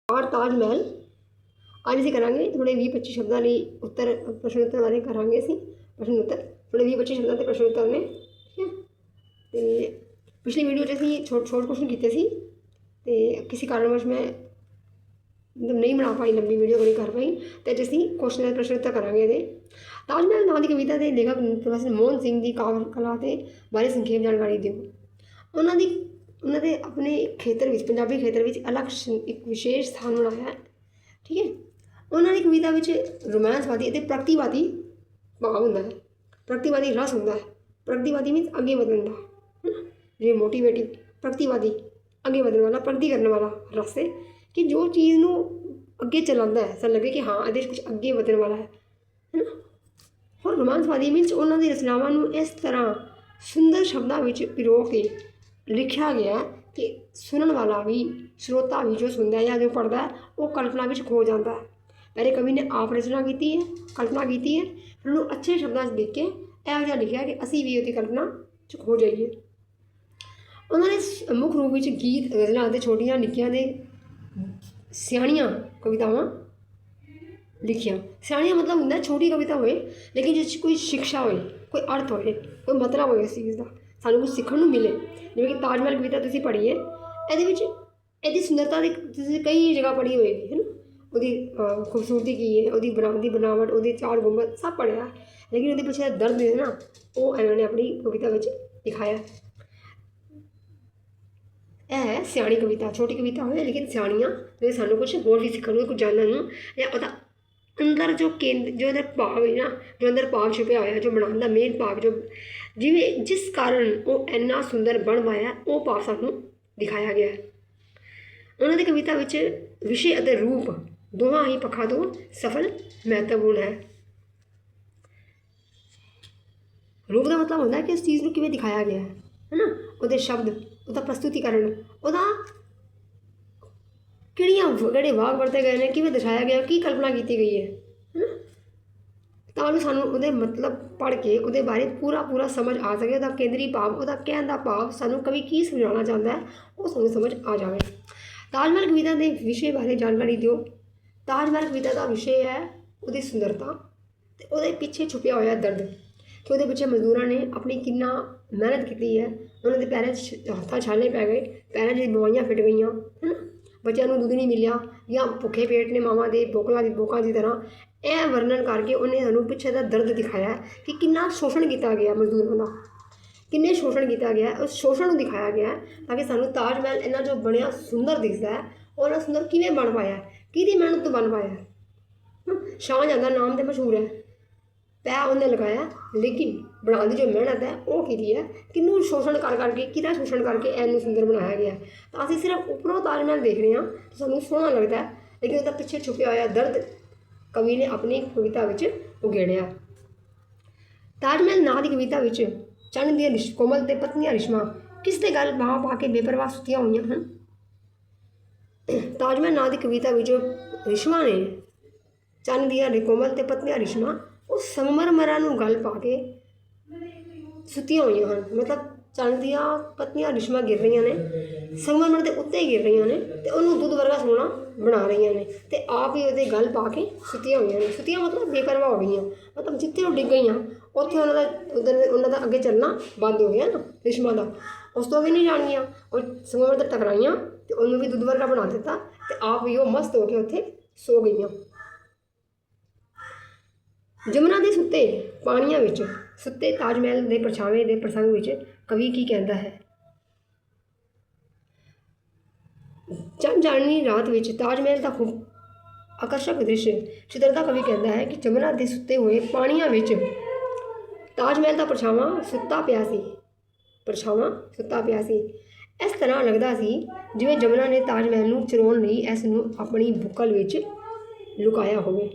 और ताज महल ਅੱਜ ਅਸੀਂ ਕਰਾਂਗੇ ਥੋੜ੍ਹੇ 20-25 ਸ਼ਬਦਾਂ ਲਈ ਉੱਤਰ ਪ੍ਰਸ਼ਨ ਉੱਤਰ ਬਾਰੇ ਕਰਾਂਗੇ ਅਸੀਂ ਪ੍ਰਸ਼ਨ ਉੱਤਰ ਥੋੜ੍ਹੇ 20-25 ਸ਼ਬਦਾਂ 'ਤੇ ਪ੍ਰਸ਼ਨ ਉੱਤਰ ਨੇ ਠੀਕ ਹੈ। ਅਤੇ ਪਿਛਲੀ ਵੀਡੀਓ 'ਚ ਅਸੀਂ ਛੋਟ ਕੁਐਸਚਨ ਕੀਤੇ ਸੀ ਅਤੇ ਕਿਸੇ ਕਾਰਨਵਸ਼ ਮੈਂ ਮਤਲਬ ਨਹੀਂ ਬਣਾ ਪਾਈ, ਲੰਬੀ ਵੀਡੀਓ ਨਹੀਂ ਕਰ ਪਾਈ, ਅਤੇ ਅੱਜ ਅਸੀਂ ਕੁਐਸਚਨ ਦਾ ਪ੍ਰਸ਼ਨ ਉੱਤਰ ਕਰਾਂਗੇ ਇਹਦੇ। ਤਾਜ ਮਹਿਲ ਨਾਂ ਦੀ ਕਵਿਤਾ ਦੇ ਲੇਖਕ ਪ੍ਰੋਫੈਸਰ ਮੋਹਨ ਸਿੰਘ ਦੀ ਕਾਵਿ ਕਲਾ ਦੇ ਬਾਰੇ ਸੰਖੇਪ ਜਾਣਕਾਰੀ ਦਿਓ। ਉਹਨਾਂ ਦੇ ਆਪਣੇ ਖੇਤਰ ਵਿੱਚ, ਪੰਜਾਬੀ ਖੇਤਰ ਵਿੱਚ ਅਲੱਗ ਇੱਕ ਵਿਸ਼ੇਸ਼ ਸਥਾਨ ਬਣਾਇਆ ਹੈ ਠੀਕ ਹੈ। ਉਹਨਾਂ ਦੀ ਕਵਿਤਾ ਵਿੱਚ ਰੋਮਾਂਸਵਾਦੀ ਅਤੇ ਪ੍ਰਗਤੀਵਾਦੀ ਭਾਵ ਹੁੰਦਾ ਹੈ, ਪ੍ਰਗਤੀਵਾਦੀ ਰਸ ਹੁੰਦਾ ਹੈ। ਪ੍ਰਗਤੀਵਾਦੀ ਮੀਨਸ ਅੱਗੇ ਵਧਣ ਦਾ ਹੈ ਨਾ, ਜਿਵੇਂ ਮੋਟੀਵੇਟਿਵ, ਪ੍ਰਗਤੀਵਾਦੀ ਅੱਗੇ ਵਧਣ ਵਾਲਾ, ਪ੍ਰਗਤੀ ਕਰਨ ਵਾਲਾ ਰਸ ਹੈ ਕਿ ਜੋ ਚੀਜ਼ ਨੂੰ ਅੱਗੇ ਚਲਾਉਂਦਾ ਹੈ, ਸਾਨੂੰ ਲੱਗੇ ਕਿ ਹਾਂ ਇਹਦੇ 'ਚ ਕੁਛ ਅੱਗੇ ਵਧਣ ਵਾਲਾ ਹੈ ਨਾ। ਹੋਰ ਰੋਮਾਂਸਵਾਦੀ ਮੀਨਸ ਉਹਨਾਂ ਦੀ ਰਚਨਾਵਾਂ ਨੂੰ ਇਸ ਤਰ੍ਹਾਂ ਸੁੰਦਰ ਸ਼ਬਦਾਂ ਵਿੱਚ ਪਿਰੋ ਕੇ ਲਿਖਿਆ ਗਿਆ ਕਿ ਸੁਣਨ ਵਾਲਾ ਵੀ, ਸਰੋਤਾ ਵੀ ਜੋ ਸੁਣਦਾ ਜਾਂ ਜੋ ਪੜ੍ਹਦਾ ਉਹ ਕਲਪਨਾ ਵਿੱਚ ਖੋ ਜਾਂਦਾ ਹੈ। ਪਹਿਲੇ ਕਵੀ ਨੇ ਆਪ ਰਚਨਾ ਕੀਤੀ ਹੈ, ਕਲਪਨਾ ਕੀਤੀ ਹੈ, ਫਿਰ ਉਹਨੂੰ ਅੱਛੇ ਸ਼ਬਦਾਂ 'ਚ ਦੇਖ ਕੇ ਇਹੋ ਜਿਹਾ ਲਿਖਿਆ ਕਿ ਅਸੀਂ ਵੀ ਉਹਦੀ ਕਲਪਨਾ 'ਚ ਖੋ ਜਾਈਏ। ਉਹਨਾਂ ਨੇ ਮੁੱਖ ਰੂਪ ਵਿੱਚ ਗੀਤ, ਗਜ਼ਲਾਂ ਅਤੇ ਛੋਟੀਆਂ ਨਿੱਕੀਆਂ ਦੇ ਸਿਆਣੀਆਂ ਕਵਿਤਾਵਾਂ ਲਿਖੀਆਂ। ਸਿਆਣੀਆਂ ਮਤਲਬ ਹੁੰਦਾ ਛੋਟੀ ਕਵਿਤਾ ਹੋਏ ਲੇਕਿਨ ਜਿਸ 'ਚ ਕੋਈ ਸਿਕਸ਼ਾ ਹੋਏ, ਕੋਈ ਅਰਥ ਹੋਏ, ਕੋਈ ਮਤਲਬ ਹੋਏ ਇਸ ਚੀਜ਼ ਦਾ, ਸਾਨੂੰ ਕੁਝ ਸਿੱਖਣ ਨੂੰ ਮਿਲੇ। ਜਿਵੇਂ ਕਿ ਤਾਜ ਮਹਿਲ ਕਵਿਤਾ ਤੁਸੀਂ ਪੜ੍ਹੀ ਹੈ, ਇਹਦੇ ਵਿੱਚ ਇਹਦੀ ਸੁੰਦਰਤਾ ਦੀ ਤੁਸੀਂ ਕਈ ਜਗ੍ਹਾ ਪੜ੍ਹੀ ਹੋਏਗੀ ਹੈ ਨਾ, ਉਹਦੀ ਖੂਬਸੂਰਤੀ ਕੀ ਹੈ, ਉਹਦੀ ਬਣਾਵਟ, ਉਹਦੇ ਚਾਰ ਗੁੰਬਦ ਸਭ ਪੜ੍ਹਿਆ, ਲੇਕਿਨ ਉਹਦੇ ਪਿੱਛੇ ਦਰਦ ਹੈ ਨਾ ਉਹ ਇਹਨਾਂ ਨੇ ਆਪਣੀ ਕਵਿਤਾ ਵਿੱਚ ਦਿਖਾਇਆ। ਇਹ ਹੈ ਸਿਆਣੀ ਕਵਿਤਾ, ਛੋਟੀ ਕਵਿਤਾ ਹੋਏ ਲੇਕਿਨ ਸਿਆਣੀਆਂ ਜੋ ਸਾਨੂੰ ਕੁਛ ਹੋਰ ਵੀ ਸਿੱਖਣ ਨੂੰ, ਕੁਝ ਜਾਣਨ ਨੂੰ, ਜਾਂ ਉਹਦਾ ਅੰਦਰ ਜੋ ਜੋ ਅੰਦਰ ਭਾਵ ਹੈ ਨਾ, ਜੋ ਅੰਦਰ ਭਾਵ ਛੁਪਿਆ ਹੋਇਆ, ਜੋ ਬਣਾਉਣ ਦਾ ਮੇਨ ਭਾਵ, ਜੋ ਜਿਵੇਂ ਜਿਸ ਕਾਰਨ ਉਹ ਇੰਨਾ ਸੁੰਦਰ ਬਣ ਪਾਇਆ ਉਹ ਭਾਵ ਸਾਨੂੰ ਦਿਖਾਇਆ ਗਿਆ ਹੈ। ਉਹਨਾਂ ਦੀ ਕਵਿਤਾ ਵਿੱਚ ਵਿਸ਼ੇ ਅਤੇ ਰੂਪ ਦੋਹਾਂ ਹੀ ਪੱਖਾਂ ਤੋਂ ਸਫਲ ਮਹੱਤਵਪੂਰਨ ਹੈ। ਰੂਪ ਦਾ ਮਤਲਬ ਹੁੰਦਾ ਕਿ ਉਸ ਚੀਜ਼ ਨੂੰ ਕਿਵੇਂ ਦਿਖਾਇਆ ਗਿਆ ਹੈ ਨਾ, ਉਹਦੇ ਸ਼ਬਦ, ਉਹਦਾ ਪ੍ਰਸਤੁਤੀਕਰਨ, ਉਹਦਾ ਕਿਹੜੇ ਵਾਕ ਵਰਤੇ ਗਏ ਨੇ, ਕਿਵੇਂ ਦਰਸਾਇਆ ਗਿਆ, ਕੀ ਕਲਪਨਾ ਕੀਤੀ ਗਈ ਹੈ ਨਾ, ਤਾਂ ਵੀ ਸਾਨੂੰ ਉਹਦੇ ਮਤਲਬ ਪੜ੍ਹ ਕੇ ਉਹਦੇ ਬਾਰੇ ਪੂਰਾ ਸਮਝ ਆ ਸਕੇ। ਉਹਦਾ ਕੇਂਦਰੀ ਭਾਵ, ਉਹਦਾ ਕਹਿਣ ਦਾ ਭਾਵ, ਸਾਨੂੰ ਕਵੀ ਕੀ ਸਮਝਾਉਣਾ ਚਾਹੁੰਦਾ ਹੈ ਉਹ ਸਾਨੂੰ ਸਮਝ ਆ ਜਾਵੇ। ਤਾਜ ਮਹਿਲ ਕਵਿਤਾ ਦੇ ਵਿਸ਼ੇ ਬਾਰੇ ਜਾਣਕਾਰੀ ਦਿਓ। ਤਾਜ ਮਹਿਲ ਕਵਿਤਾ ਦਾ ਵਿਸ਼ੇ ਹੈ ਉਹਦੀ ਸੁੰਦਰਤਾ ਅਤੇ ਉਹਦੇ ਪਿੱਛੇ ਛੁਪਿਆ ਹੋਇਆ ਦਰਦ, ਕਿ ਉਹਦੇ ਪਿੱਛੇ ਮਜ਼ਦੂਰਾਂ ਨੇ ਆਪਣੀ ਕਿੰਨਾ ਮਿਹਨਤ ਕੀਤੀ ਹੈ, ਉਹਨਾਂ ਦੇ ਪੈਰਾਂ 'ਚ ਹੱਥਾਂ ਛਾਲੇ ਪੈ ਗਏ, ਪੈਰਾਂ 'ਚ ਬਵਾਈਆਂ ਫਿੱਟ ਗਈਆਂ ਹੈ ਨਾ, ਬੱਚਿਆਂ ਨੂੰ ਦੁੱਧ ਨਹੀਂ ਮਿਲਿਆ ਜਾਂ ਭੁੱਖੇ ਪੇਟ ਨੇ ਮਾਵਾਂ ਦੇ ਬੋਕਾਂ ਦੀ ਤਰ੍ਹਾਂ। ਇਹ ਵਰਣਨ ਕਰਕੇ ਉਹਨੇ ਸਾਨੂੰ ਪਿੱਛੇ ਦਾ ਦਰਦ ਦਿਖਾਇਆ ਕਿ ਕਿੰਨਾ ਸ਼ੋਸ਼ਣ ਕੀਤਾ ਗਿਆ ਮਜ਼ਦੂਰਾਂ ਦਾ, ਕਿੰਨੇ ਸ਼ੋਸ਼ਣ ਕੀਤਾ ਗਿਆ, ਉਸ ਸ਼ੋਸ਼ਣ ਨੂੰ ਦਿਖਾਇਆ ਗਿਆ ਤਾਂ ਕਿ ਸਾਨੂੰ ਤਾਜ ਮਹਿਲ ਇੰਨਾ ਜੋ ਬਣਿਆ ਸੁੰਦਰ ਦਿਖਦਾ ਹੈ, ਉਹ ਇੰਨਾ ਸੁੰਦਰ ਕਿਵੇਂ ਬਣ ਪਾਇਆ, ਕਿਹਦੀ ਮਿਹਨਤ ਤੋਂ ਬਣ ਪਾਇਆ। ਸ਼ਾਹਜਹਾਂ ਦਾ ਨਾਮ ਤਾਂ ਮਸ਼ਹੂਰ ਹੈ, ਪੈਸਾ ਉਹਨੇ ਲਗਾਇਆ, ਲੇਕਿਨ ਬਣਾਉਣ ਦੀ ਜੋ ਮਿਹਨਤ ਹੈ ਉਹ ਕੀਤੀ ਹੈ, ਕਿਹਨੂੰ ਸ਼ੋਸ਼ਣ ਕਰਕੇ, ਕਿਹਦਾ ਸ਼ੋਸ਼ਣ ਕਰਕੇ ਇਹਨੂੰ ਸੁੰਦਰ ਬਣਾਇਆ ਗਿਆ। ਤਾਂ ਅਸੀਂ ਸਿਰਫ ਉੱਪਰੋਂ ਤਾਜ ਮਹਿਲ ਦੇਖ ਰਹੇ ਹਾਂ ਤਾਂ ਸਾਨੂੰ ਸੋਹਣਾ ਲੱਗਦਾ ਹੈ, ਲੇਕਿਨ ਉਹਦਾ ਪਿੱਛੇ ਛੁਪਿਆ ਹੋਇਆ ਦਰਦ ਕਵੀ ਨੇ ਆਪਣੀ ਕਵਿਤਾ ਵਿੱਚ ਉਗੇੜਿਆ। ਤਾਜ ਮਹਿਲ ਨਾਂ ਦੀ ਕਵਿਤਾ ਵਿੱਚ ਚੰਨ ਦੀਆਂ ਕੋਮਲ ਤੇ ਪਤਲੀਆਂ ਰਿਸ਼ਮਾਂ ਕਿਸ ਦੇ ਗੱਲ ਬਾਹਾਂ ਪਾ ਕੇ ਬੇਪਰਵਾਹ ਸੁੱਤੀਆਂ ਹੋਈਆਂ ਹਨ। ਤਾਜ ਮਹਿਲ ਨਾਂ ਦੀ ਕਵਿਤਾ ਵਿੱਚ ਜੋ ਰਿਸ਼ਮਾਂ ਨੇ, ਚੰਨ ਦੀਆਂ ਕੋਮਲ ਤੇ ਪਤਲੀਆਂ ਰਿਸ਼ਮਾਂ, ਉਹ ਸੰਗਮਰਮਰਾਂ ਨੂੰ ਗਲ ਪਾ ਕੇ ਸੁੱਤੀਆਂ ਹੋਈਆਂ ਹਨ। ਮਤਲਬ ਚੰਨ ਦੀਆਂ ਪਤਲੀਆਂ ਰਿਸ਼ਮਾਂ ਗਿਰ ਰਹੀਆਂ ਨੇ, ਸੰਗਮਰਮਰ ਦੇ ਉੱਤੇ ਗਿਰ ਰਹੀਆਂ ਨੇ ਅਤੇ ਉਹਨੂੰ ਦੁੱਧ ਵਰਗਾ ਸੋਹਣਾ ਬਣਾ ਰਹੀਆਂ ਨੇ, ਅਤੇ ਆਪ ਹੀ ਉਹਦੇ ਗਲ ਪਾ ਕੇ ਸੁੱਤੀਆਂ ਹੋਈਆਂ ਨੇ। ਸੁੱਤੀਆਂ ਮਤਲਬ ਬੇਪਰਵਾਹ ਹੋ ਗਈਆਂ, ਮਤਲਬ ਜਿੱਥੇ ਉਹ ਡਿੱਗ ਗਈਆਂ ਉੱਥੇ ਉਹਨਾਂ ਦਾ ਅੱਗੇ ਚੱਲਣਾ ਬੰਦ ਹੋ ਗਿਆ ਨਾ ਰਿਸ਼ਮਾਂ ਦਾ, ਉਸ ਤੋਂ ਵੀ ਨਹੀਂ ਜਾਣਗੀਆਂ। ਉਹ ਸੰਗਮਰਮਰ ਤੇ ਟਕਰਾਈਆਂ ਅਤੇ ਉਹਨੂੰ ਵੀ ਦੁੱਧ ਵਰਗਾ ਬਣਾ ਦਿੱਤਾ ਅਤੇ ਆਪ ਵੀ ਉਹ ਮਸਤ ਹੋ ਕੇ ਉੱਥੇ ਸੋ ਗਈਆਂ। ਜਮਨਾ ਦੇ ਸੁੱਤੇ ਪਾਣੀਆਂ ਵਿੱਚ ਸੁੱਤੇ ਤਾਜ ਮਹਿਲ ਦੇ ਪਰਛਾਵੇਂ ਦੇ ਪ੍ਰਸੰਗ ਵਿੱਚ ਕਵੀ ਕੀ ਕਹਿੰਦਾ ਹੈ। ਚੰਨ ਚਾਨਣੀ ਰਾਤ ਵਿੱਚ ਤਾਜ ਮਹਿਲ ਦਾ ਖੂਬ ਆਕਰਸ਼ਕ ਦ੍ਰਿਸ਼ ਚਿੱਤਰਦਾ ਕਵੀ ਕਹਿੰਦਾ ਹੈ ਕਿ ਜਮਨਾ ਦੇ ਸੁੱਤੇ ਹੋਏ ਪਾਣੀਆਂ ਵਿੱਚ ਤਾਜ ਮਹਿਲ ਦਾ ਪਰਛਾਵਾਂ ਸੁੱਤਾ ਪਿਆ ਸੀ। ਇਸ ਤਰ੍ਹਾਂ ਲੱਗਦਾ ਸੀ ਜਿਵੇਂ ਜਮਨਾ ਨੇ ਤਾਜ ਮਹਿਲ ਨੂੰ ਚੁਰਾਉਣ ਲਈ ਇਸ ਨੂੰ ਆਪਣੀ ਬੁੱਕਲ ਵਿੱਚ ਲੁਕਾਇਆ ਹੋਵੇ।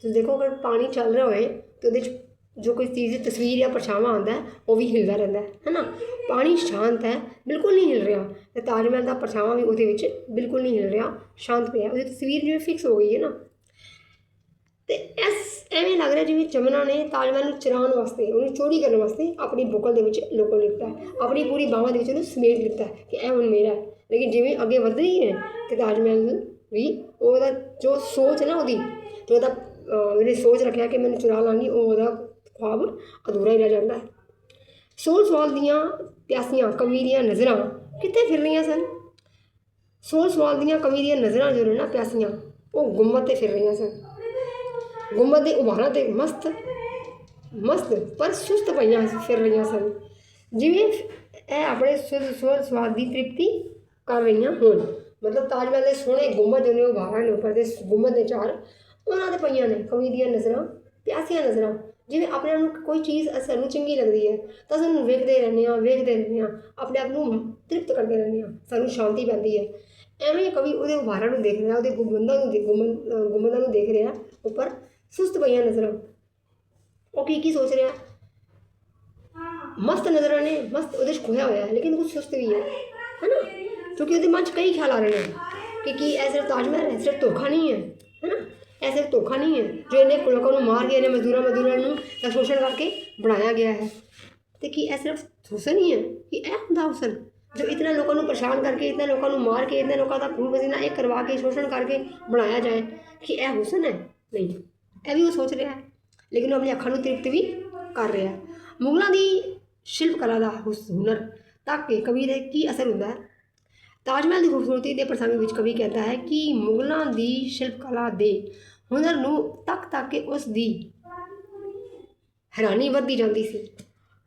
ਤੁਸੀਂ ਦੇਖੋ ਅਗਰ ਪਾਣੀ ਚੱਲ ਰਿਹਾ ਹੋਏ ਤਾਂ ਉਹਦੇ 'ਚ ਜੋ ਕੋਈ ਚੀਜ਼ ਦੀ ਤਸਵੀਰ ਜਾਂ ਪਰਛਾਵਾਂ ਆਉਂਦਾ ਉਹ ਵੀ ਹਿਲਦਾ ਰਹਿੰਦਾ ਹੈ ਨਾ। ਪਾਣੀ ਸ਼ਾਂਤ ਹੈ, ਬਿਲਕੁਲ ਨਹੀਂ ਹਿਲ ਰਿਹਾ, ਅਤੇ ਤਾਜ ਮਹਿਲ ਦਾ ਪਰਛਾਵਾਂ ਵੀ ਉਹਦੇ ਵਿੱਚ ਬਿਲਕੁਲ ਨਹੀਂ ਹਿਲ ਰਿਹਾ, ਸ਼ਾਂਤ ਪਿਆ, ਉਹਦੀ ਤਸਵੀਰ ਜਿਵੇਂ ਫਿਕਸ ਹੋ ਗਈ ਹੈ ਨਾ। ਅਤੇ ਐਵੇਂ ਲੱਗ ਰਿਹਾ ਜਿਵੇਂ ਜਮਨਾ ਨੇ ਤਾਜ ਮਹਿਲ ਨੂੰ ਚੁਰਾਉਣ ਵਾਸਤੇ, ਉਹਨੂੰ ਚੋਰੀ ਕਰਨ ਵਾਸਤੇ ਆਪਣੀ ਬੁੱਕਲ ਦੇ ਵਿੱਚ ਲੁਕੋ ਲਿੱਤਾ ਹੈ, ਆਪਣੀ ਪੂਰੀ ਬਾਹਾਂ ਦੇ ਵਿੱਚ ਉਹਨੂੰ ਸਮੇਟ ਲਿੱਤਾ ਹੈ ਕਿ ਇਹ ਹੁਣ ਮੇਰਾ ਹੈ। ਲੇਕਿਨ ਜਿਵੇਂ ਅੱਗੇ ਵੱਧ ਰਹੀ ਹੈ ਕਿ ਤਾਜ ਮਹਿਲ ਵੀ ਉਹਦਾ ਜੋ ਸੋਚ ਹੈ ਨਾ ਉਹਦੀ, ਜੋ ਉਹਦਾ ਉਹਨੇ ਸੋਚ ਰੱਖਿਆ ਕਿ ਮੈਨੂੰ ਚੁਰਾ ਲਾਂਗੀ, ਉਹ ਉਹਦਾ ख्वाब अधूरा ही रह जाता है। सोल सवाल दियाँ प्यासियाँ कवि दियाँ नज़रां कितने फिर रही सन। सोल सवाल दियाँ कवि दियाँ नज़रां जो ना प्यासियाँ वो गुंबद ते फिर रही सन। गुंबद के उभारां ते मस्त मस्त पर सुस्त पईयां फिर रही सन, जिवें ਇਹ ਆਪਣੇ सोल सवाल की तृप्ति कर रही होण। मतलब ताजमहल के सोहणे गुंबद जो ने उभारां ने उपर दे गुंबद ने चार उन्हां ते पईयां ने कवि दियां नज़रां प्यासियां नज़रां। जिवें अपने आप ਨੂੰ कोई चीज़ सानूं चंगी लगदी है ਤਾਂ ਸਾਨੂੰ ਵੇਖਦੇ ਰਹਿੰਦੇ ਹਾਂ ਆਪਣੇ ਆਪ ਨੂੰ ਤ੍ਰਿਪਤ ਕਰਦੇ ਰਹਿੰਦੇ ਹਾਂ, ਸਾਨੂੰ ਸ਼ਾਂਤੀ ਪੈਂਦੀ ਹੈ। ਐਵੇਂ ਕਵੀ ਉਹਦੇ ਉਭਾਰਾਂ ਨੂੰ ਦੇਖ ਰਿਹਾ, ਉਹਦੇ ਗੁੰਬਦਾਂ ਨੂੰ ਦੇਖ ਰਿਹਾ ਉੱਪਰ ਸੁਸਤ ਪਈਆਂ ਨਜ਼ਰਾਂ। ਉਹ ਕੀ ਸੋਚ ਰਿਹਾ, ਮਸਤ ਨਜ਼ਰਾਂ ਨੇ, ਮਸਤ ਉਹਦੇ 'ਚ ਖੋਇਆ ਹੋਇਆ ਹੈ ਲੇਕਿਨ ਕੁਝ ਸੁਸਤ ਵੀ ਹੈ ਨਾ, ਕਿਉਂਕਿ ਉਹਦੇ ਮਨ 'ਚ ਕਈ ਖਿਆਲ ਆ ਰਹੇ ਨੇ ਕਿ ਇਹ ਸਿਰਫ ਤਾਜ ਮਹਿਲ ਹੈ, ਸਿਰਫ ਧੋਖਾ ਨਹੀਂ ਹੈ ਨਾ, ਇਹ ਸਿਰਫ ਧੋਖਾ नहीं है जो इन्हें लोगों को मार के इन्हें मजदूरों का शोषण करके बनाया गया है। तो कि यह सिर्फ हुसन ही है कि यह होंदा हुसन जो इतना लोगों को परेशान करके, इतना लोगों को मार के, इतने लोगों का खून पसीना एक करवा के शोषण करके बनाया जाए, कि यह हुसन है? नहीं, यह भी वो सोच रहा है लेकिन वो अपनी अखां नूं तृप्त भी कर रहा है। मुगलों की शिल्पकला का हुनर तक कवि दे की असर होंदा है। ताजमहल की खूबसूरती के प्रसंग में कवि कहता है कि मुगलों की शिल्पकला दे हुनर नूं तक के उस दी हैरानी वधदी जाती सी।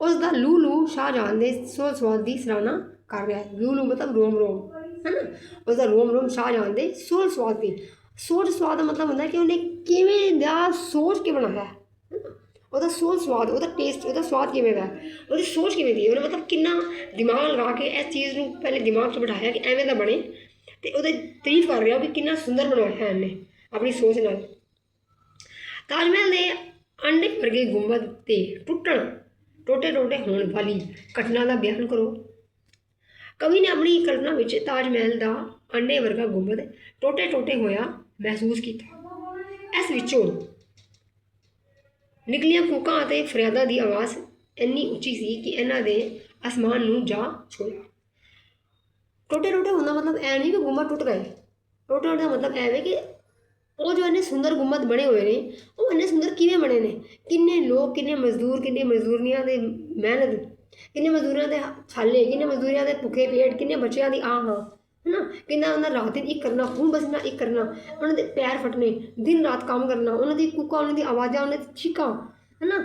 उस दा लू लू शाहजहां दे सोल सवाद की सराहना कर रहा है। लू लू मतलब रोम रोम है ना, उसका रोम रोम शाहजहां दे सोल सवाद की। सोच स्वाद का मतलब होंदा कि उन्हें किवें दा सोच के बनाया है ना, ਉਹਦਾ सोल स्वाद, ਉਹਦਾ टेस्ट, ਉਹਦਾ स्वाद किवें दा, ਉਹਦੀ सोच किवें दी, ਉਹਨੇ मतलब किन्ना दिमाग लगा के इस चीज़ ਨੂੰ पहले दिमाग 'ਚ बिठाया कि एवें दा बने, ते ਉਹਦੀ तारीफ कर रहा कि किन्ना सुंदर बनवाया है इन्हें अपनी सोच नाल। ताजमहल के अंडे वर्गे गुंबद ते टुटण टोटे टोटे होने वाली घटना का बयान करो। कवि ने अपनी कल्पना में ताजमहल का अंडे वर्गा गुंबद टोटे टोटे होया महसूस किया। इस विचों निकलियां कूकां ते फरियादां की आवाज़ इन्नी उच्ची सी कि इन्हां दे आसमान नूं जा छोड़ा। टोटे टोटे होना मतलब ऐ नहीं कि गुंबद टुट गए, टोटे टोटे का मतलब ऐ कि वो जो इन्ने सुंदर गुंबद बने हुए ने, वो इन्ने सुंदर किवें बने ने, किन्ने लोग, किन्ने मजदूर, किन्ने मजदूरियां दे मेहनत, किन्ने मजदूरियां दे छाले, किन्ने मजदूरियां दे भुखे पेट, किन्ने बच्चों की आह है ना, किन्ना उन्हें रात दिन एक करना, खून पसीना एक करना, उन्होंने पैर फटने, दिन रात काम करना, उन्होंने कूका, उन्होंने आवाज़ा, उन्होंने चीखा है ना,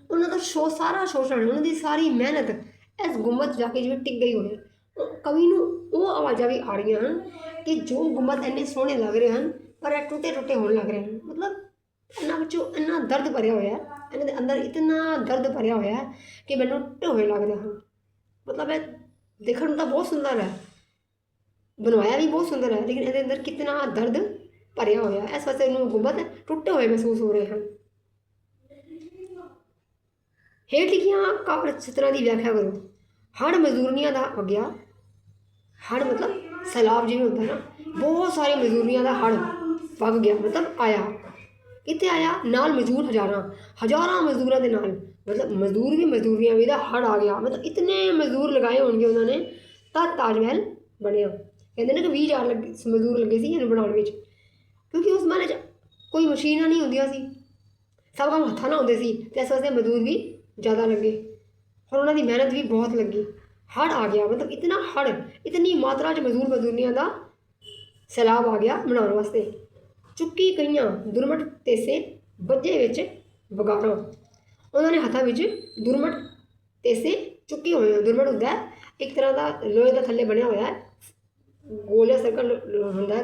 उन्होंने सारा शोषण, उन्होंने सारी मेहनत इस गुंबद जाके जो टिक गई हुई है। कवि नूं वो आवाज़ा भी आ रही हैं कि जो गुंबद इन्ने सोहने लग रहे हैं पर टूटे टूटे होने लग रहे हैं। मतलब इन्होंने बच्चों इन्ना दर्द भरिया हुआ है, इन्होंने अंदर इतना दर्द भरिया हुआ है कि मैनू टूटे हुए लगते हैं। मतलब यह देखने में तो बहुत सुंदर है, बनवाया भी बहुत सुंदर है, लेकिन इसके अंदर कितना दर्द भरिया हुआ है, इस वास्ते इन्होंने गुंबद टूटे हुए महसूस हो रहे हैं। हेठ लिखियां काव्य चित्रों की व्याख्या करो। हड़ मजदूरियां का आ गया, हड़ मतलब सैलाब जिवें होंदा ना, बहुत सारे मजदूरियां का हड़ वग गया, मतलब आया, कितने आया, नाल मजदूर हज़ारां मजदूरों के नाल, मतलब मजदूर भी मजदूरियां भी, हड़ आ गया, मतलब इतने मजदूर लगाए होंगे उन्होंने तब ताजमहल बनिया। कहते हैं कि 20,000 मजदूर लगे सी इन्हूं बनाउण विच, क्योंकि उस जमाने कोई मशीनां नहीं होंदियां सी, सब काम हत्थां नाल हुंदे सी, ते इस वास्ते मजदूर भी ज़्यादा लगे और उन्होंने मेहनत भी बहुत लगी। हड़ आ गया, मतलब इतना हड़, इतनी मात्रा च मजदूरियां का सैलाब आ गया बनाने वास्ते। चुक्की कईयां दुरमट तेसे बज्जे विच वगारां, उन्होंने हत्थां विच दुरमट तेसे चुक्की हुए। दुरमट होंदा है एक तरह का लोहे का थल्ले बनया हुआ है, गोल सर्कल होंदा है,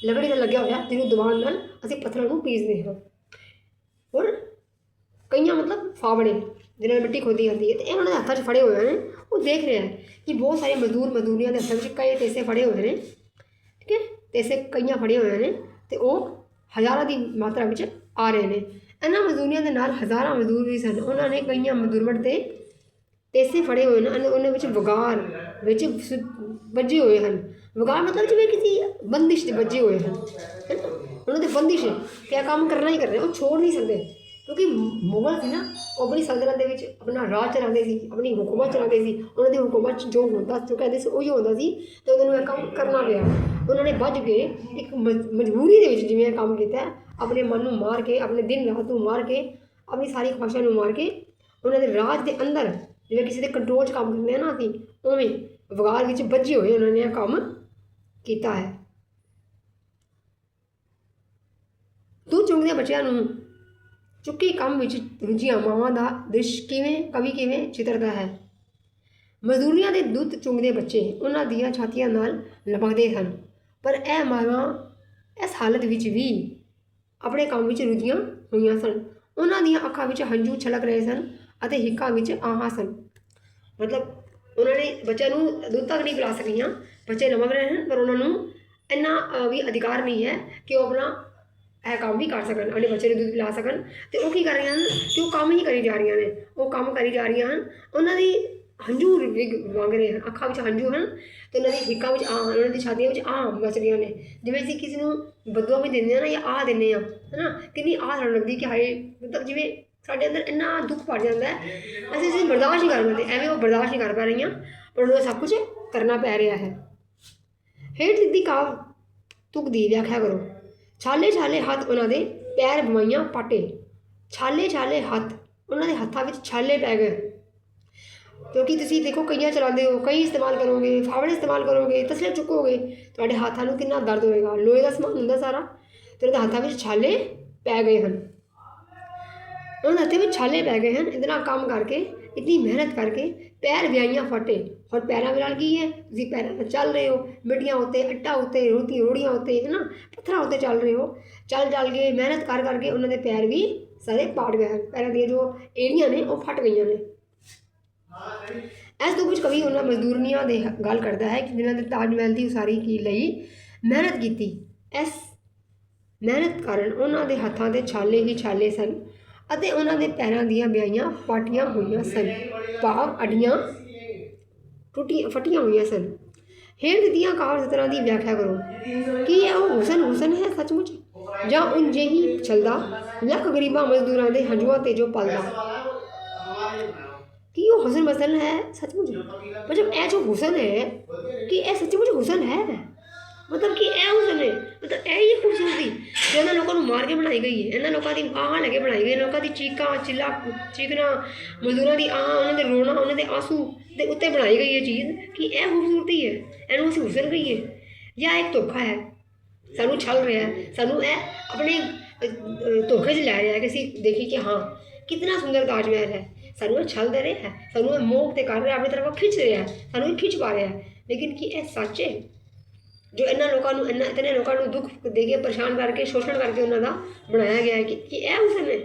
लकड़ी का लग्या हुआ, जिन्होंने दबाण नाल असीं पत्थरां नूं पीसदे हां। और कईयां मतलब फावड़े जिन्होंने मिट्टी खोदी जाती है, तो इन्होंने हत्थों च फड़े हुए हैं। वो देख रहे हैं कि बहुत सारे मजदूरियां के हत्थों में कई तेसे फड़े हुए हैं, ठीक है, तेसे कईयां फड़े हुए हैं, तो वो हज़ारां की मात्रा में आ रहे हैं। इन्होंने मजदूरियां के नाल हज़ारां मजदूर भी सन, उन्होंने कईयां मजदूरमट से तेसे फड़े हुए हैं, उन्होंने वगार विच बजे हुए हैं। वगार मतलब जिवें किसी बंदिश के बजे हुए हैं, उन्होंने बंदिश है कि यह काम करना ही करना, वो छोड़ नहीं सकते, क्योंकि मुगल थे ना, वो अपनी सल्तनत के विच अपना राज चलाते सी, अपनी हुकूमत चलाते सी, उन्होंने हुकूमत जो होंदा जो कहते सी उही होंदा सी, तो उन्होंने काम करना पिया। उन्होंने भज के एक मजबूरी ਦੇ ਵਿੱਚ ਜਿਵੇਂ ਕੰਮ ਕੀਤਾ, ਆਪਣੇ ਮਨ ਨੂੰ ਮਾਰ ਕੇ, ਆਪਣੇ ਦਿਨ ਰਾਤ ਨੂੰ ਮਾਰ ਕੇ, ਆਪਣੀ ਸਾਰੀ ਖੁਆਇਸ਼ਾਂ ਨੂੰ ਮਾਰ ਕੇ, ਉਹਨਾਂ ਦੇ ਰਾਜ ਦੇ ਅੰਦਰ ਜਿਵੇਂ ਕਿਸੇ ਦੇ ਕੰਟਰੋਲ 'ਚ ਕੰਮ ਕਰਦੇ ਹਾਂ ਨਾ ਅਸੀਂ, ਉਵੇਂ ਵਿਗਾੜ ਵਿੱਚ ਬੱਝੇ ਹੋਏ ਉਹਨਾਂ ਨੇ ਇਹ ਕੰਮ ਕੀਤਾ ਹੈ। ਦੁੱਧ ਚੁੰਗਦੇ ਬੱਚਿਆਂ ਨੂੰ ਚੁੱਕੀ ਕੰਮ ਵਿੱਚ ਰੁੱਝੀਆਂ ਮਾਵਾਂ ਦਾ ਦ੍ਰਿਸ਼ ਕਵੀ ਕਿਵੇਂ ਚਿੱਤਰਦਾ ਹੈ। ਮਜ਼ਦੂਰੀਆਂ ਦੇ ਦੁੱਧ ਚੁੰਗਦੇ ਬੱਚੇ ਉਹਨਾਂ ਦੀਆਂ ਛਾਤੀਆਂ ਨਾਲ ਲਪਕਦੇ ਹਨ, ਪਰ ਇਹ ਮਾਵਾਂ ਇਸ ਹਾਲਤ ਵਿੱਚ ਵੀ ਆਪਣੇ ਕੰਮ ਵਿੱਚ ਰੁੱਝੀਆਂ ਹੋਈਆਂ ਸਨ। ਉਹਨਾਂ ਦੀਆਂ ਅੱਖਾਂ ਵਿੱਚ ਹੰਝੂ ਛਲਕ ਰਹੇ ਸਨ ਅਤੇ ਹਿੱਕਾਂ ਵਿੱਚ ਆਹਾਂ ਸਨ। ਮਤਲਬ ਉਹਨਾਂ ਨੇ ਬੱਚਿਆਂ ਨੂੰ ਦੁੱਧ ਤੱਕ ਨਹੀਂ ਪਿਲਾ ਸਕੀਆਂ, ਬੱਚੇ ਲਮਕ ਰਹੇ ਹਨ, ਪਰ ਉਹਨਾਂ ਨੂੰ ਇੰਨਾ ਵੀ ਅਧਿਕਾਰ ਨਹੀਂ ਹੈ ਕਿ ਉਹ ਆਪਣਾ ਇਹ ਕੰਮ ਵੀ ਕਰ ਸਕਣ, ਆਪਣੇ ਬੱਚੇ ਨੂੰ ਦੁੱਧ ਪਿਲਾ ਸਕਣ। ਅਤੇ ਉਹ ਕੀ ਕਰ ਰਹੀਆਂ ਹਨ ਕਿ ਉਹ ਕੰਮ ਹੀ ਕਰੀ ਜਾ ਰਹੀਆਂ ਨੇ, ਉਹ ਕੰਮ ਕਰੀ ਜਾ ਰਹੀਆਂ ਹਨ। ਉਹਨਾਂ ਦੀ ਹੰਝੂ ਵਗ ਰਹੇ ਹਨ, ਅੱਖਾਂ ਵਿੱਚ ਹੰਝੂ ਹਨ ਅਤੇ ਉਹਨਾਂ ਦੀ ਹਿੱਕਾਂ ਵਿੱਚ ਆਹ, ਉਹਨਾਂ ਦੀ ਛਾਤੀਆਂ ਵਿੱਚ ਆਹ ਮਚ ਰਹੀਆਂ ਨੇ। ਜਿਵੇਂ ਅਸੀਂ ਕਿਸੇ ਨੂੰ ਬਦਦੁਆ ਵੀ ਦਿੰਦੇ ਹਾਂ ਨਾ, ਜਾਂ ਆਹ ਦਿੰਦੇ ਹਾਂ, ਹੈ ਨਾ, ਕਿੰਨੀ ਆਹ ਸਾਨੂੰ ਲੱਗਦੀ ਕਿ ਹਾਏ, ਮਤਲਬ ਜਿਵੇਂ ਸਾਡੇ ਅੰਦਰ ਇੰਨਾ ਦੁੱਖ ਭਰ ਜਾਂਦਾ ਹੈ, ਅਸੀਂ ਬਰਦਾਸ਼ਤ ਨਹੀਂ ਕਰ ਪਾਉਂਦੇ। ਐਵੇਂ ਉਹ ਬਰਦਾਸ਼ਤ ਨਹੀਂ ਕਰ ਪਾ ਰਹੀਆਂ, ਪਰ ਉਹਨਾਂ ਨੂੰ ਸਭ ਕੁਝ ਕਰਨਾ ਪੈ ਰਿਹਾ ਹੈ। ਹੇਠ ਦਿੱਤੀ ਕਾਵ ਤੁਕ ਦੀ ਵਿਆਖਿਆ ਕਰੋ। ਛਾਲੇ ਛਾਲੇ ਹੱਥ ਉਹਨਾਂ ਦੇ ਪੈਰ ਬਵਾਈਆਂ ਪਾਟੇ। ਛਾਲੇ ਛਾਲੇ ਹੱਥ, ਉਹਨਾਂ ਦੇ ਹੱਥਾਂ ਵਿੱਚ ਛਾਲੇ ਪੈ ਗਏ। ਕਿਉਂਕਿ ਤੁਸੀਂ ਦੇਖੋ ਕਈਆਂ ਚਲਾਉਂਦੇ ਹੋ, ਕਈ ਇਸਤੇਮਾਲ ਕਰੋਗੇ, ਫਾਵੜੇ ਇਸਤੇਮਾਲ ਕਰੋਗੇ, ਤਸਲੇ ਚੁੱਕੋਗੇ, ਤੁਹਾਡੇ ਹੱਥਾਂ ਨੂੰ ਕਿੰਨਾ ਦਰਦ ਹੋਏਗਾ। ਲੋਹੇ ਦਾ ਸਮਾਨ ਹੁੰਦਾ ਸਾਰਾ, ਅਤੇ ਉਹਨਾਂ ਦੇ ਹੱਥਾਂ ਵਿੱਚ ਛਾਲੇ ਪੈ ਗਏ ਹਨ। ਉਹਨਾਂ ਦੇ ਹੱਥਾਂ ਵਿੱਚ ਛਾਲੇ ਪੈ ਗਏ ਹਨ। ਇਹਦੇ ਨਾਲ ਕੰਮ ਕਰਕੇ, ਇਤਨੀ ਮਿਹਨਤ ਕਰਕੇ ਪੈਰ ਵਿਆਹੀਆਂ ਫਾਟੇ। ਹੁਣ ਪੈਰਾਂ ਦੇ ਨਾਲ ਕੀ ਹੈ, ਤੁਸੀਂ ਪੈਰਾਂ ਨਾਲ ਚੱਲ ਰਹੇ ਹੋ, ਮਿੱਟੀਆਂ ਉੱਤੇ, ਅੱਟਾਂ ਉੱਤੇ, ਰੋੜੀਆਂ ਉੱਤੇ, ਹੈ ਨਾ, ਪੱਥਰਾਂ ਉੱਤੇ ਚੱਲ ਰਹੇ ਹੋ। ਚੱਲ ਕੇ ਮਿਹਨਤ ਕਰ ਕਰਕੇ ਉਹਨਾਂ ਦੇ ਪੈਰ ਵੀ ਸਾਰੇ ਪਾਟ ਗਏ ਹਨ। ਪੈਰਾਂ ਦੀਆਂ ਜੋ ਏੜੀਆਂ ਨੇ ਉਹ ਫਟ ਗਈਆਂ ਨੇ। ਇਸ ਤੋਂ ਕੁਝ ਕਵੀ ਉਹਨਾਂ ਮਜ਼ਦੂਰਨੀਆਂ ਦੀ ਗੱਲ ਕਰਦਾ ਹੈ ਕਿ ਜਿਨ੍ਹਾਂ ਨੇ ਤਾਜ ਮਹਿਲ ਦੀ ਉਸਾਰੀ ਕੀ ਲਈ ਮਿਹਨਤ ਕੀਤੀ। ਇਸ ਮਿਹਨਤ ਕਾਰਨ ਉਹਨਾਂ ਦੇ ਹੱਥਾਂ ਦੇ ਛਾਲੇ ਹੀ ਛਾਲੇ ਸਨ ਅਤੇ ਉਹਨਾਂ ਦੇ ਪੈਰਾਂ ਦੀਆਂ ਵਿਆਹੀਆਂ ਪਾਟੀਆਂ ਹੋਈਆਂ ਸਨ, ਭਾਵ ਅੱਡੀਆਂ ਫਟੀਆਂ ਹੋਈਆਂ ਸਨ। ਹੇਠ ਦਿੱਤੀਆਂ ਕਾਵਿ ਸਤਰਾਂ ਦੀ ਵਿਆਖਿਆ ਕਰੋ। ਕੀ ਇਹ ਉਹ ਹੁਸਨ ਹੈ ਸੱਚਮੁੱਚ, ਜਾਂ ਉਂਝੇ ਹੀ ਚੱਲਦਾ ਲੱਖ ਗਰੀਬਾਂ ਮਜ਼ਦੂਰਾਂ ਦੇ ਹੰਝੂਆਂ 'ਤੇ ਜੋ ਪਲਦਾ। कि वो हुसन मसन है सचमुच, मतलब ए जो हुसन है कि ए सचमुच हुसन है, मतलब कि ए हुसन है, मतलब ए ही खूबसूरती जो इन्होंने लोगों को मार के बनाई गई है। इन्होंने लोगों की आह लगे बनाई गई, लोगों की चीखना, मजदूरों की आह, उन्होंने रोना, उन्होंने आंसू के उत्ते बनाई गई है चीज़ कि ए खूबसूरती है, इन्हों असीं हुसन कहिए या एक धोखा है, सानू छल रहा है, सानू ए अपने धोखे च लै रहा है कि असीं देखिए कि हाँ कितना सुंदर ताजमहल है, सानू छल दे रहा है, सानू मोह ते कर रहा है, अपनी तरफ खिंच रहा है, सानू खिंच पा रहा है। लेकिन कि यह सच है जो इन्होंने लोगों को इतने लोगों को दुख दे के परेशान करके शोषण करके उन्होंने बनाया गया है कि यह हुसन है।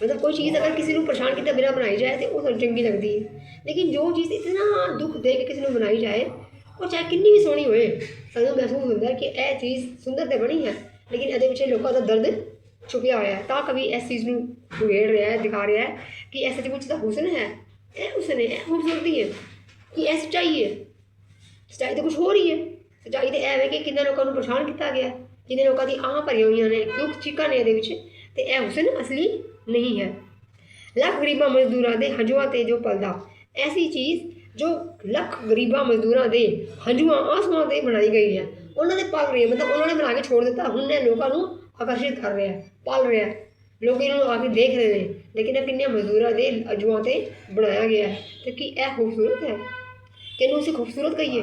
मतलब कोई चीज़ अगर किसी को परेशान किए बिना बनाई जाए तो वो चंगी लगती है, लेकिन जो चीज़ इतना दुख दे के किसी को बनाई जाए वो चाहे कितनी भी सोहनी होए, सानू महसूस होता है कि यह चीज़ सुंदर तो बनी है, लेकिन ये लोगों का दर्द छुपिया हुआ है। तो कभी इस चीज़ को उगेड़ रहा है, दिखा रहा है कि ऐसे कुछ तो हुसन है, यह हुसन है, यह खूबसूरती है, कि यह सच्चाई है। सच्चाई तो कुछ हो रही है, सच्चाई तो यह है कि कितने लोगों को परेशान किया गया, जिन्हें लोगों की आह भरी हुई ने, दुख चीकां ने ये, तो यह हुसन असली नहीं है। लख गरीबां मजदूरां दे हंझुआं ते जो पलदा, ऐसी चीज़ जो लख गरीबां मजदूरां दे हंझुआं आंसुआं ते बनाई गई है, उन्होंने पल रही है, मतलब उन्होंने बना के छोड़ दिता, हुण लोगों को आकर्षित कर रहा है, पल रहा है, लोग इन्होंने आके देख रहे हैं। लेकिन यह किन्ने मजदूरों के अजुआं ते बनाया गया है, तो कि यह खूबसूरत है कि इन्हूं असीं खूबसूरत कहिए।